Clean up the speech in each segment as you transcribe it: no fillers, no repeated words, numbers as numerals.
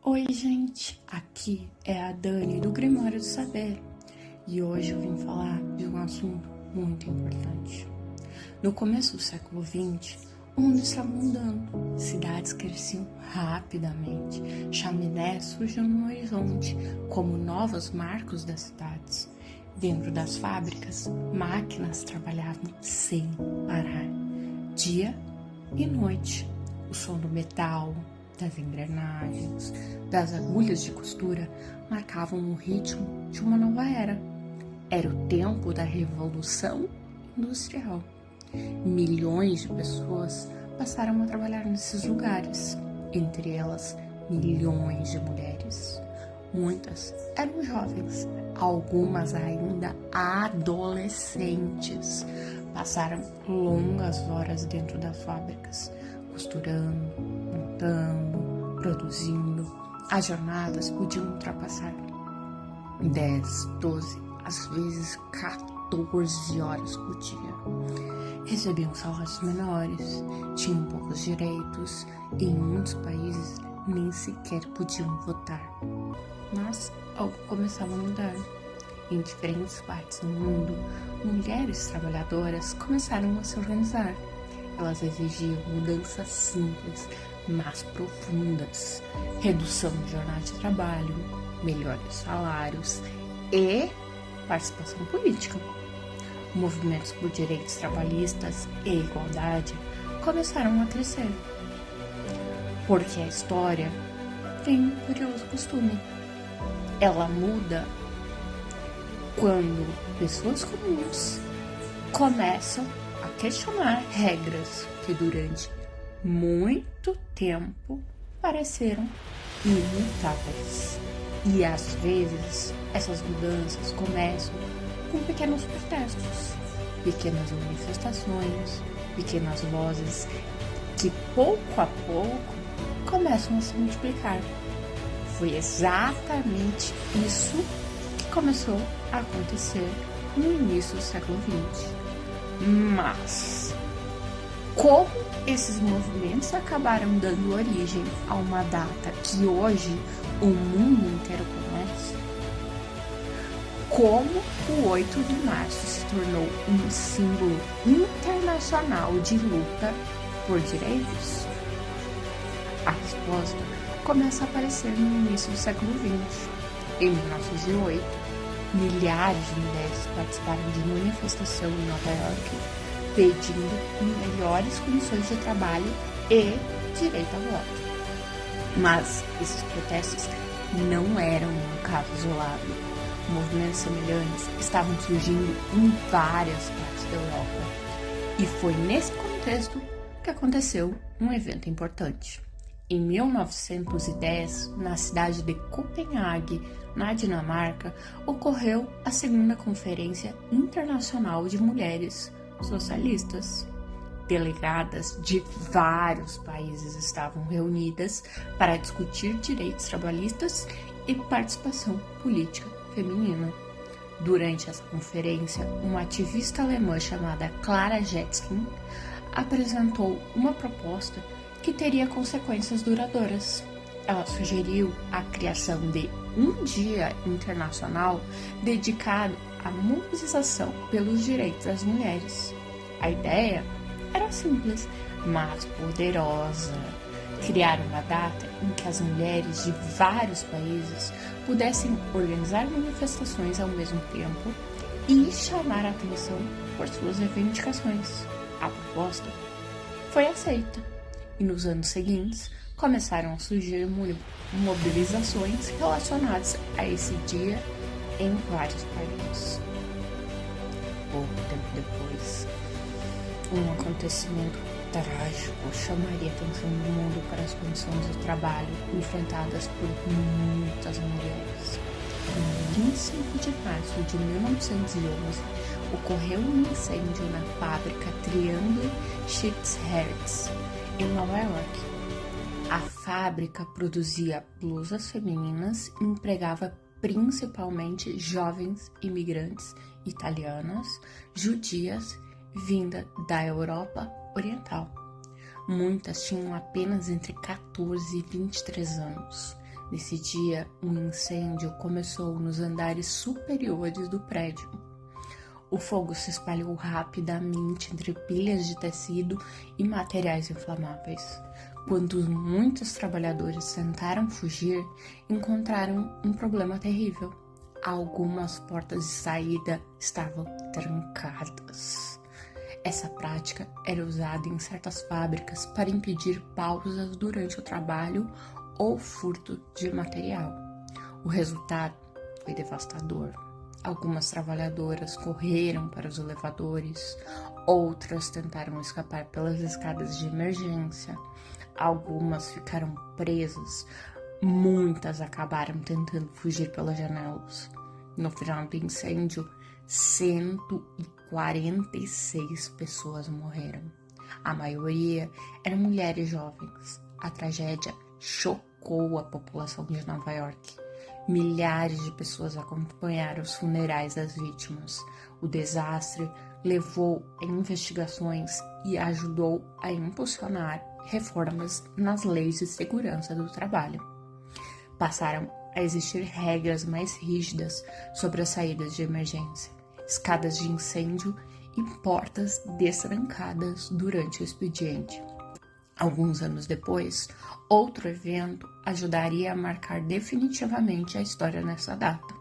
Oi, gente! Aqui é a Dani do Grimório do Saber e hoje eu vim falar de um assunto muito importante. No começo do século XX, o mundo estava mudando, cidades cresciam rapidamente, chaminés surgiam no horizonte como novos marcos das cidades. Dentro das fábricas, máquinas trabalhavam sem parar, dia e noite. O som do metal, das engrenagens, das agulhas de costura marcavam o ritmo de uma nova era. Era o tempo da Revolução Industrial. Milhões de pessoas passaram a trabalhar nesses lugares, entre elas milhões de mulheres. Muitas eram jovens, algumas ainda adolescentes. Passaram longas horas dentro das fábricas, costurando, montando, produzindo. As jornadas podiam ultrapassar 10, 12, às vezes 14 horas por dia. Recebiam salários menores, tinham poucos direitos e em muitos países nem sequer podiam votar. Mas algo começava a mudar. Em diferentes partes do mundo, mulheres trabalhadoras começaram a se organizar. Elas exigiam mudanças simples, mas profundas, redução de jornada de trabalho, melhores salários e participação política. Movimentos por direitos trabalhistas e igualdade começaram a crescer. Porque a história tem um curioso costume. Ela muda quando pessoas comuns começam a questionar regras que durante muito tempo pareceram imutáveis. E às vezes essas mudanças começam com pequenos protestos, pequenas manifestações, pequenas vozes que pouco a pouco começam a se multiplicar. Foi exatamente isso que começou a acontecer no início do século XX. Mas como esses movimentos acabaram dando origem a uma data que hoje o mundo inteiro conhece? Como o 8 de março se tornou um símbolo internacional de luta por direitos? A resposta começa a aparecer no início do século XX. Em 1908, milhares de mulheres participaram de manifestação em Nova York pedindo melhores condições de trabalho e direito ao voto. Mas esses protestos não eram um caso isolado. Movimentos semelhantes estavam surgindo em várias partes da Europa. E foi nesse contexto que aconteceu um evento importante. Em 1910, na cidade de Copenhague, na Dinamarca, ocorreu a segunda Conferência Internacional de Mulheres Socialistas. Delegadas de vários países estavam reunidas para discutir direitos trabalhistas e participação política feminina. Durante essa conferência, uma ativista alemã chamada Clara Zetkin apresentou uma proposta que teria consequências duradouras. Ela sugeriu a criação de um dia internacional dedicado à mobilização pelos direitos das mulheres. A ideia era simples, mas poderosa. Criar uma data em que as mulheres de vários países pudessem organizar manifestações ao mesmo tempo e chamar a atenção por suas reivindicações. A proposta foi aceita. E nos anos seguintes, começaram a surgir mobilizações relacionadas a esse dia em vários países. Pouco tempo depois, um acontecimento trágico chamaria a atenção do mundo para as condições de trabalho enfrentadas por muitas mulheres. Em 25 de março de 1911, ocorreu um incêndio na fábrica Triangle Sheets em Nova York. A fábrica produzia blusas femininas e empregava principalmente jovens imigrantes italianas, judias, vinda da Europa Oriental. Muitas tinham apenas entre 14 e 23 anos. Nesse dia, um incêndio começou nos andares superiores do prédio. O fogo se espalhou rapidamente entre pilhas de tecido e materiais inflamáveis. Quando muitos trabalhadores tentaram fugir, encontraram um problema terrível. Algumas portas de saída estavam trancadas. Essa prática era usada em certas fábricas para impedir pausas durante o trabalho ou furto de material. O resultado foi devastador. Algumas trabalhadoras correram para os elevadores, outras tentaram escapar pelas escadas de emergência, algumas ficaram presas, muitas acabaram tentando fugir pelas janelas. No final do incêndio, 146 pessoas morreram. A maioria eram mulheres jovens. A tragédia chocou a população de Nova York. Milhares de pessoas acompanharam os funerais das vítimas. O desastre levou a investigações e ajudou a impulsionar reformas nas leis de segurança do trabalho. Passaram a existir regras mais rígidas sobre as saídas de emergência, escadas de incêndio e portas destrancadas durante o expediente. Alguns anos depois, outro evento ajudaria a marcar definitivamente a história nessa data.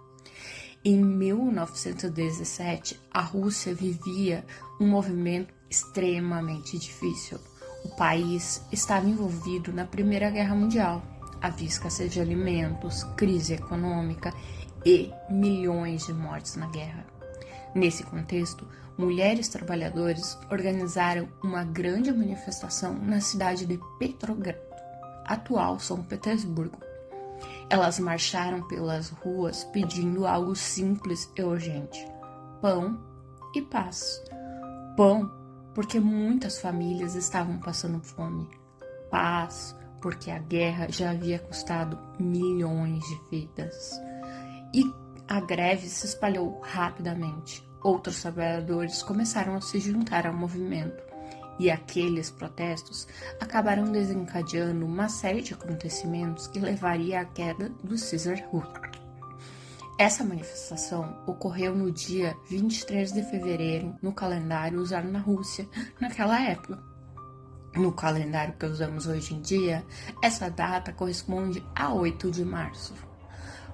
Em 1917, a Rússia vivia um movimento extremamente difícil. O país estava envolvido na Primeira Guerra Mundial. Havia escassez de alimentos, crise econômica e milhões de mortes na guerra. Nesse contexto, mulheres trabalhadoras organizaram uma grande manifestação na cidade de Petrogrado, atual São Petersburgo. Elas marcharam pelas ruas pedindo algo simples e urgente: pão e paz. Pão, porque muitas famílias estavam passando fome. Paz, porque a guerra já havia custado milhões de vidas. E a greve se espalhou rapidamente. Outros trabalhadores começaram a se juntar ao movimento. E aqueles protestos acabaram desencadeando uma série de acontecimentos que levaria à queda do César russo. Essa manifestação ocorreu no dia 23 de fevereiro, no calendário usado na Rússia naquela época. No calendário que usamos hoje em dia, essa data corresponde a 8 de março.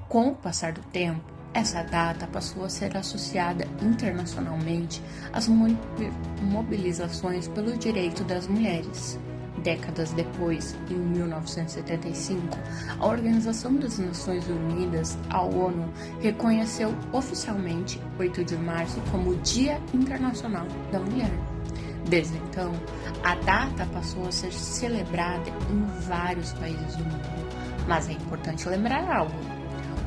Com o passar do tempo, essa data passou a ser associada internacionalmente às mobilizações pelo direito das mulheres. Décadas depois, em 1975, a Organização das Nações Unidas, a ONU, reconheceu oficialmente 8 de março como Dia Internacional da Mulher. Desde então, a data passou a ser celebrada em vários países do mundo. Mas é importante lembrar algo: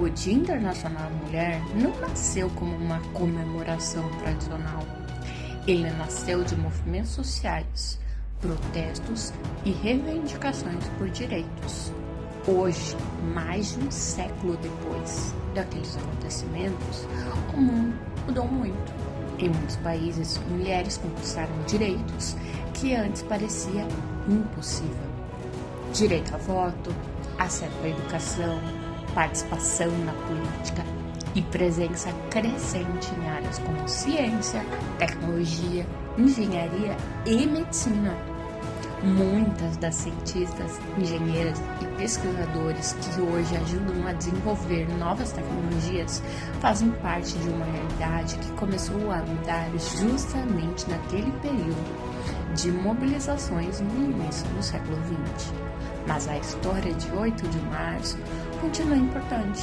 o Dia Internacional da Mulher não nasceu como uma comemoração tradicional. Ele nasceu de movimentos sociais, protestos e reivindicações por direitos. Hoje, mais de um século depois daqueles acontecimentos, o mundo mudou muito. Em muitos países, mulheres conquistaram direitos que antes parecia impossível. Direito a voto, acesso à educação, participação na política e presença crescente em áreas como ciência, tecnologia, engenharia e medicina. Muitas das cientistas, engenheiras e pesquisadores que hoje ajudam a desenvolver novas tecnologias fazem parte de uma realidade que começou a mudar justamente naquele período de mobilizações no início do século XX. Mas a história de 8 de março continua importante,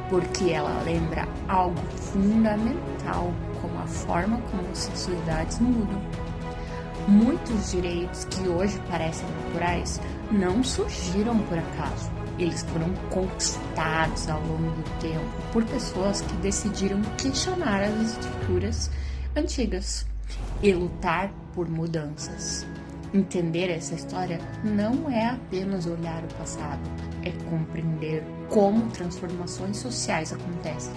porque ela lembra algo fundamental, como a forma como as sociedades mudam. Muitos direitos que hoje parecem naturais não surgiram por acaso. Eles foram conquistados ao longo do tempo por pessoas que decidiram questionar as estruturas antigas e lutar por mudanças. Entender essa história não é apenas olhar o passado, é compreender como transformações sociais acontecem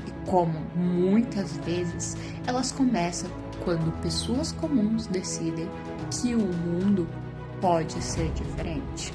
e como, muitas vezes, elas começam quando pessoas comuns decidem que o mundo pode ser diferente.